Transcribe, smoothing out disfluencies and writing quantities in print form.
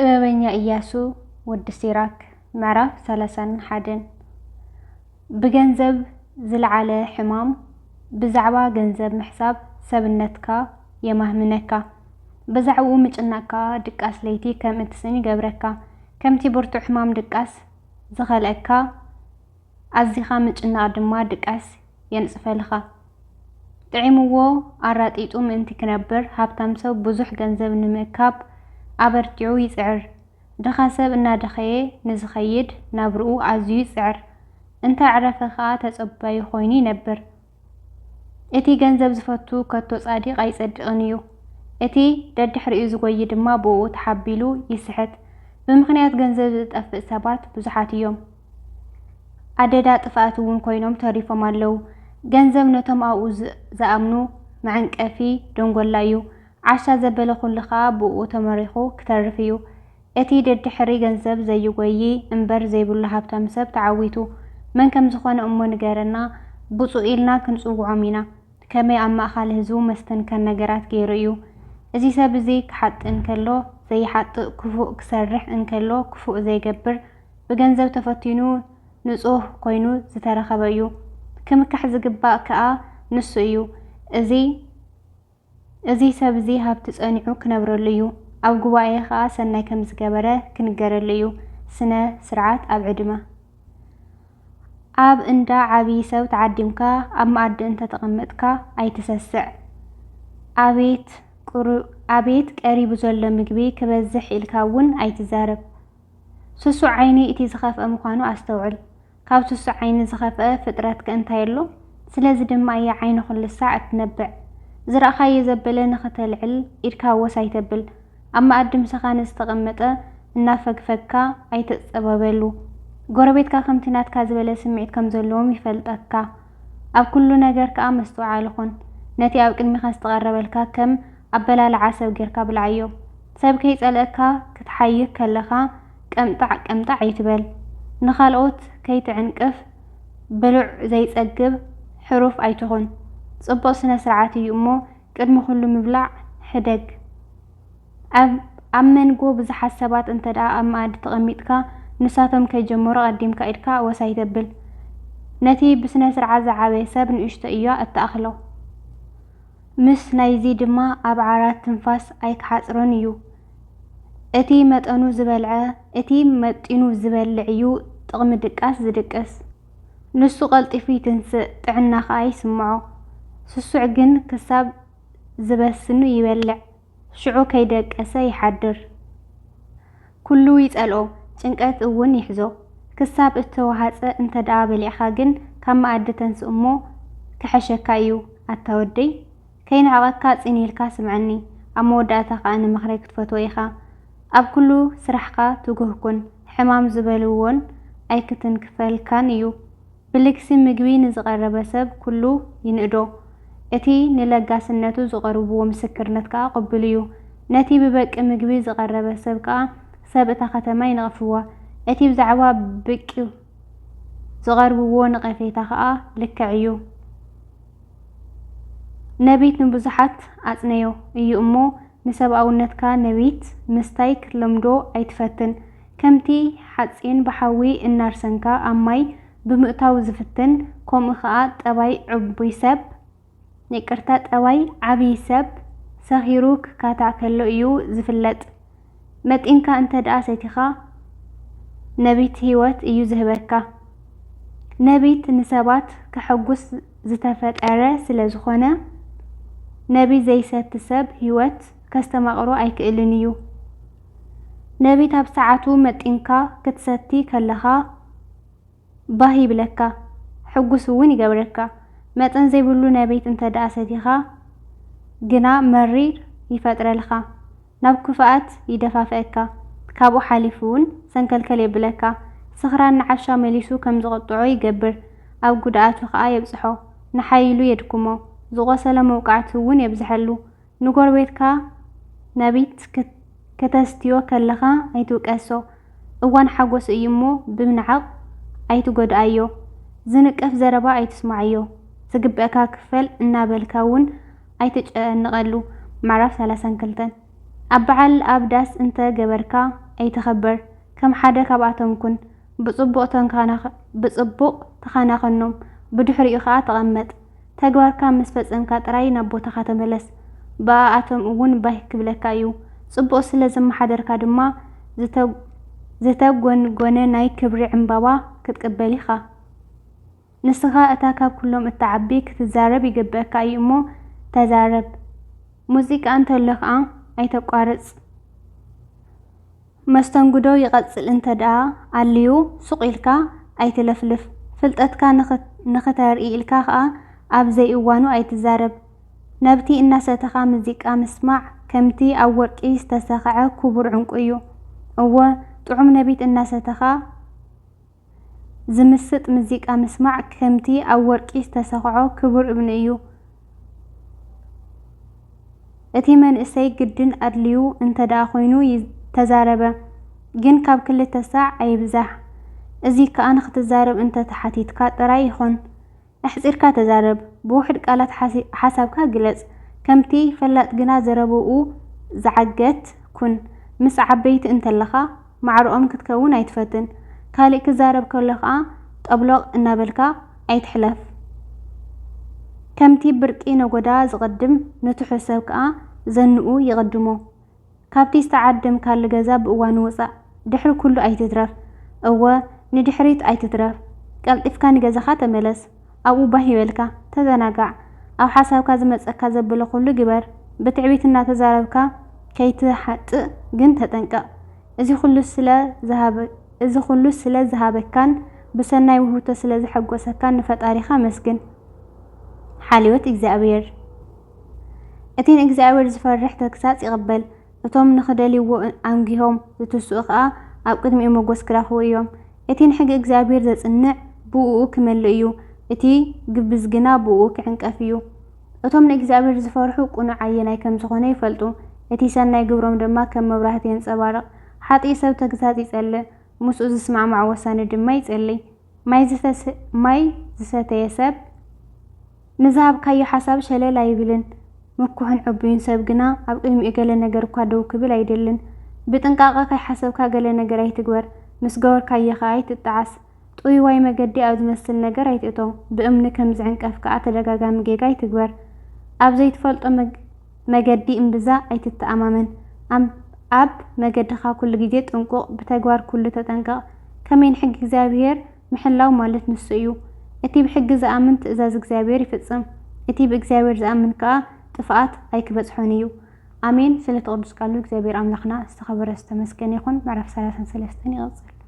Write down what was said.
ጥበበኛ ኢያሱ ወዲ ሲራክ ምዕራፍ 31 ብገንዘብ ዝለዓለ ሕማም ብዛዕባ ገንዘብ ምሕሳብ ሰብነትካ የማህምነካ ብዛዕባኡ ምጭናቅካ ድቃስ ለይቲ ከም እትስኒ ገብረካ ከምቲ ብርቱዕ ሕማም ድቃስ ዝኸልአካ ኣዚኻ ምጭናቕ ድማ ድቃስ የንጽፈልኻ ጥዒምዎ ኣራጢጡ ምእንቲ ክነብር ሃብታም ሰብ ብዙሕ ገንዘብ ንምእካብ ኣበርቲዑ ይጽዕር ድኻ ሰብ እናደኸየ ንዝኸይድ ናብርኡ ኣዝዩ ይጽዕር እንታይ ዕረፈ ኸኣ ተጸባዩ ኾይኑ ይነብር እቲ ገንዘብ ዝፈቱ ከቶ ጻዲቕ ኣይጸድቕን እዩ እቲ ደድሕሪኡ ዝጐይ ድማ ብኡ ተሓቢሉ ይስሕት ብምኽንያት ገንዘብ ዝጠፍእ ሰባት ብዙሓት እዮም ኣደዳ ጥፍኣት እውን ኮይኖም ተሪፎም ኣለዉ ገንዘብ ነቶም ኣብኡ ዝኣምኑ መዕንቀፊ ደንጐላ እዩ ዓሻ ዘበለ ኹሉ ኸኣ ብኡ ተመሪኹ ክተርፍ እዩ እቲ ደድሕሪ ገንዘብ ዘይጐይ እምበር ዘይብሉ ሃብታም ሰብ ተዓዊቱ መን ከም ዝኾነ እሞ ንገረና ብፁዕ ኢልና ክንጽውዖም ኢና ከመይ ኣብ ማእኸል ህዝቡ መስተንከር ነገራት ገይሩ እዩ እዚ ሰብ እዚ ክሓጥእ እንከሎ ዘይሓጥእ ክፉእ ክሰርሕ እንከሎ ክፉእ ዘይገብር ብገንዘብ ተፈቲኑ ንጹህ ኮይኑ ዝተረኸበ እዩ ክምካሕ ዝግባእ ከኣ ንሱ እዩ እዚ ሰብ እዚ ሃብቲ ጸኒዑ ክነብረሉ እዩ ኣብ ጉባኤ ኸኣ ሰናይ ከም ዝገበረ ክንገረሉ እዩ ስነ ስርዓት ኣብ ዕድመ ኣብ እንዳ ዓብዪ ሰብ ተዓዲምካ ኣብ መኣዲ እንተተቐመጥካ ኣይትሰስዕ ኣቤት ቀሪቡ ዘሎ ምግቢ ክበዝሕ ኢልካ እውን ኣይትዛረብ ስሱዕ ዓይኒ እቲ ዝኸፍአ ምዃኑ ኣስተውዕል ካብ ስሱዕ ዓይኒ ዝኸፍአ ፍጥረት እንታይ ኣሎ ስለዚ ድማ እያ ዓይኒ ኩሉ ሳዕ እትነብዕ ዝረእኻዮ ዘበለ ንኽተልዕል ኢድካ ወስ ኣይተብል ኣብ መኣዲ ምሳኻ ንዝተቐመጠ እናፈግፈግካ ኣይተጸበበሉ ጎረቤትካ ከምቲ ናትካ ዝበለ ስምዒት ከም ዘለዎም ይፈልጠካ ኣብ ኩሉ ነገር ከኣ መስተውዓል ኹን ነቲ ኣብ ቅድሚኻ ዝተቐረበልካ ከም ኣበላልዓ ሰብ ጌርካ ብልዓዮ ሰብ ከይጸልአካ ክትሓይክ ከለኻ ቀምጣዕ ቀምጣዕ ኣይትበል ንኻልኦት ከይትዕንቅፍ ብሉዕ ዘይጸግብ ሕሩፍ ኣይትኹን ጽቡቕ ስነ ስርዓት እዩ እሞ ቅድሚ ኩሉ ምብላዕ ሕደግ ኣብ መንጎ ብዙሓት ሰባት እንተደኣ ኣብ መኣዲ ተቐሚጥካ ንሳቶም ከይጀመሩ ቀዲምካ ኢድካ ወስ ኣይተብል ነቲ ብስነ ስርዓት ዝዓበየ ሰብ ንእሽቶ እያ እተኣኽሎ ምስ ናይዚ ድማ ኣብ ዓራት ትንፋስ ኣይክሓጽሮን እዩ እቲ መጢኑ ዝበልዕ እዩ ጥቕሚ ድቃስ ዝድቅስ ንሱ ቐልጢፉ ይትንስእ ጥዕና ኸኣ ይስምዖ ስሱዕ ግን ክሳብ ዝበስኑ ይበልዕ ሽዑ ከይደቀሰ ይሓድር ኩሉ ይጸልኦ ጭንቀት እውን ይሕዞ ክሳብ እተዋሃፀ እንተደኣ በሊዕኻ ግን ካብ መኣዲ ተንስእ እሞ ክሐሸካ እዩ ኣታወደይ ከይንዕቐካ ጽኒኢልካ ስምዐኒ ኣብ መወዳእታ ኸኣ ንምኽረይ ክትፈትዎ ኢኻ ኣብ ኩሉ ስራሕካ ትጉህ ኩን ሕማም ዝበልዎን ኣይክትንክፈልካን እዩ ብልግሲ ምግቢ ንዝቐረበ ሰብ ኩሉ ይንእዶ እቲ ንለጋስነቱ ዝቐርብዎ ምስክርነት ከኣ ቅቡል እዩ ነቲ ብበቂ ምግቢ ዝቐረበ ሰብ ከኣ ሰብ እታ ከተማ ይነቕፍዋ እቲ ብዛዕባ ብቂ ዝቐርብዎ ንቐፌታ ከኣ ልክዕ እዩ ነቢት ንብዙሓት ኣጽነዮ እዩ እሞ ንሰብኣውነትካ ነቢት ምስታይ ክትለምዶ ኣይትፈትን ከምቲ ሓጺን ብሓዊ እናርሰንካ ኣብ ማይ ብምእታው ዝፍትን ከምኡ ኸኣ ጠባይ ዓብይ ሰብ ሰኺሩ ክካታዕ ከሎ እዩ ዝፍለጥ መጢንካ እንተ ደኣ ሰቲኻ ነቢት ህይወት እዩ ዝህበካ ነቢት ንሰባት ከሐጉስ ዝተፈጠረ ስለ ዝኾነ ነቢት ዘይሰቲ ሰብ ህይወት ከስተማቕሮ ኣይክእልን እዩ ነቢት ኣብ ሰዓቱ መጢንካ ክትሰቲ ከለኻ ባህ ይብለካ ሕጉስ እውን ይገብረካ መጠን ዘይብሉ ነቢት እንተ ደኣ ሰቲኻ ግና መሪር ይፈጥረልካ ናብ ክፍኣት ይደፋፍአካ ካብኡ ሓሊፉ እውን ሰንከልከል የብለካ ስኽራን ንዓሻ መሊሱ ከም ዝቕጥዖ ይገብር ኣብ ጉድኣቱ ኸኣ የብጽሖ ንሓይሉ የድኩሞ ዝቖሰለ መውቃዕቲ እውን የብዝሐሉ ንጎረቤትካ ነቢት ከተስትዮ ከለኻ ኣይትውቀሶ እዋን ሓጐስ እዩ እሞ ብምንዓቕ ኣይትጐድኣዮ ዝንቀፍ ዘረባ ኣይትስማዕዮ ዝግበአካ ክፈል እናበልካ እውን ኣይትጨንቐሉ ምዕራፍ 32 ኣብ በዓል ኣብ ዳስ እንተ ገበርካ ኣይተኸበር ከም ሓደ ካብኣቶም ኩን ብጽቡቕ ተኸናኸኖም ብድሕሪኡ ከዓ ተቐመጥ ተግባርካ ምስ ፈጸምካ ጥራይ ናብ ቦታኻ ተመለስ ብኣቶም እውን ባህ ክብለካ እዩ ጽቡቕ ስለ ዘመሓደርካ ድማ ዝተጎንጎነ ናይ ክብሪ ዕምባባ ክትቅበል ኢኻ ንስኻ እታ ካብ ኩሎም እትዓቢ ክትዛረብ ይግብአካ እዩ እሞ ተዛረብ ሙዚቃ እንተሎ ከዓ ኣይተቋርጽ መስተንግዶ ይቐጽል እንተ ደኣ ኣልዩ ሱቕ ኢልካ ኣይትለፍልፍ ፍልጠትካ ንኽተርኢ ኢልካ ከዓ ኣብ ዘይእዋኑ ኣይትዛረብ ነብቲ እናሰተኻ ሙዚቃ ምስማዕ ከምቲ ኣብ ወርቂ ዝተሰኽዐ ክቡር ዕንቁ እዩ እወ ጥዑም ነቢት እናሰተኻ ዝምስጥ ሙዚቃ ምስማዕ ከምቲ ኣብ ወርቂ ዝተሰኽዖ ክቡር እብኒ እዩ እቲ መንእሰይ ግድን ኣድልዩ እንተ ደኣ ኮይኑ ተዛረበ ግን ካብ 2 ሰዕ ኣይብዛሕ እዚ ከዓ ንኽትዛረብ እንተ ተሓቲትካ ጥራይ ይኹን ኣሕፂርካ ተዛረብ ብውሕድ ቃላት ሓሳብካ ግለጽ ከምቲ ፈላጥ ግና ዘረብኡ ዝዓገት ኩን ምስ ዓበይቲ እንተለኻ ማዕርኦም ክትከውን ኣይትፈትን ካልእ ክዛረብ ከሎ ከዓ ጠብሎቕ እናበልካ ኣይትሕለፍ ከምቲ ብርቂ ነጎዳ ዝቐድም ንትሕሰብ ከዓ ዘንኡ ይቐድሞ ካብቲ ዝተዓደምካሉ ገዛ ብእዋኑ ውፃእ ድሕሪ ኩሉ ኣይትትረፍ እወ ንድሕሪት ኣይትትረፍ ቀልጢፍካ ንገዛኻ ተመለስ ኣብኡ ባህ ይበልካ ተዘናጋዕ ኣብ ሓሳብካ ዝመፀካ ዘብሎ ኩሉ ግበር ብትዕቢት እናተዛረብካ ከይትሓጥእ ግን ተጠንቀቕ እዚ ኩሉ ስለ ዝሃበካን ብሰናይ ውህብቶ ስለ ዝሐጎሰካን ንፈጣሪኻ መስግን ሓልዮት እግዚኣብሔር እቲ ንእግዚኣብሔር ዝፈርሕ ተግሳጽ ይቕበል እቶም ንኽደልይዎ ኣንጊሆም ዝትስኡ ከዓ ኣብ ቅድሚኡ መጎስ ክረኽቡ እዮም እቲ ንሕጊ እግዚኣብሔር ዘጽንዕ ብኡኡ ክመልእ እዩ እቲ ግብዝ ግና ብኡኡ ክዕንቀፍ እዩ እቶም ንእግዚኣብሔር ዝፈርሑ ቁኑዕ ዓየናይ ከም ዝኾነ ይፈልጡ እቲ ሰናይ ግብሮም ድማ ከም መብራህቲ የንጸባርቕ ሓጢእ ሰብ ተግሳጽ ይጸልእ ምስኡ ዝስማዕማዕ ወሳኒ ድማ ይጸልይ ማይ ዝሰተየ ሰብ ንዝሃብካዮ ሓሳብ ሸለል ኣይብልን ምኩሕን ዕቡይን ሰብ ግና ኣብ ቅድሚኡ ገለ ነገር እኳ ደው ክብል ኣይደልን ብጥንቃቐ ከይሓሰብካ ገለ ነገር ኣይትግበር ምስ ገበርካዮ ከዓ ኣይትጠዓስ ጥውዋይ መገዲ ኣብ ዝመስል ነገር ኣይትእቶ ብእምኒ ከም ዝዕንቀፍ ከዓ ተደጋጋሚ ጌጋ ኣይትግበር ኣብ ዘይትፈልጦ መገዲ እምብዛ ኣይትተኣማመን ኣብ መገድኻ ኩሉ ግዜ ጥንቁቕ ብተግባር ኩሉ ተጠንቀቕ ከመይ ንሕጊ እግዚኣብሔር ምሕላው ማለት ንሱ እዩ እቲ ብሕጊ ዝኣምን ትእዛዝ እግዚኣብሔር ይፍጽም እቲ ብእግዚኣብሔር ዝኣምን ከዓ ጥፍኣት ኣይክበጽሖን እዩ ኣሜን ስለ ተቕዱስ ቃሉ እግዚኣብሔር ኣምላኽና ዝተኸበረ ዝተመስገነ ይኹን ምዕራፍ 33 ይቕጽል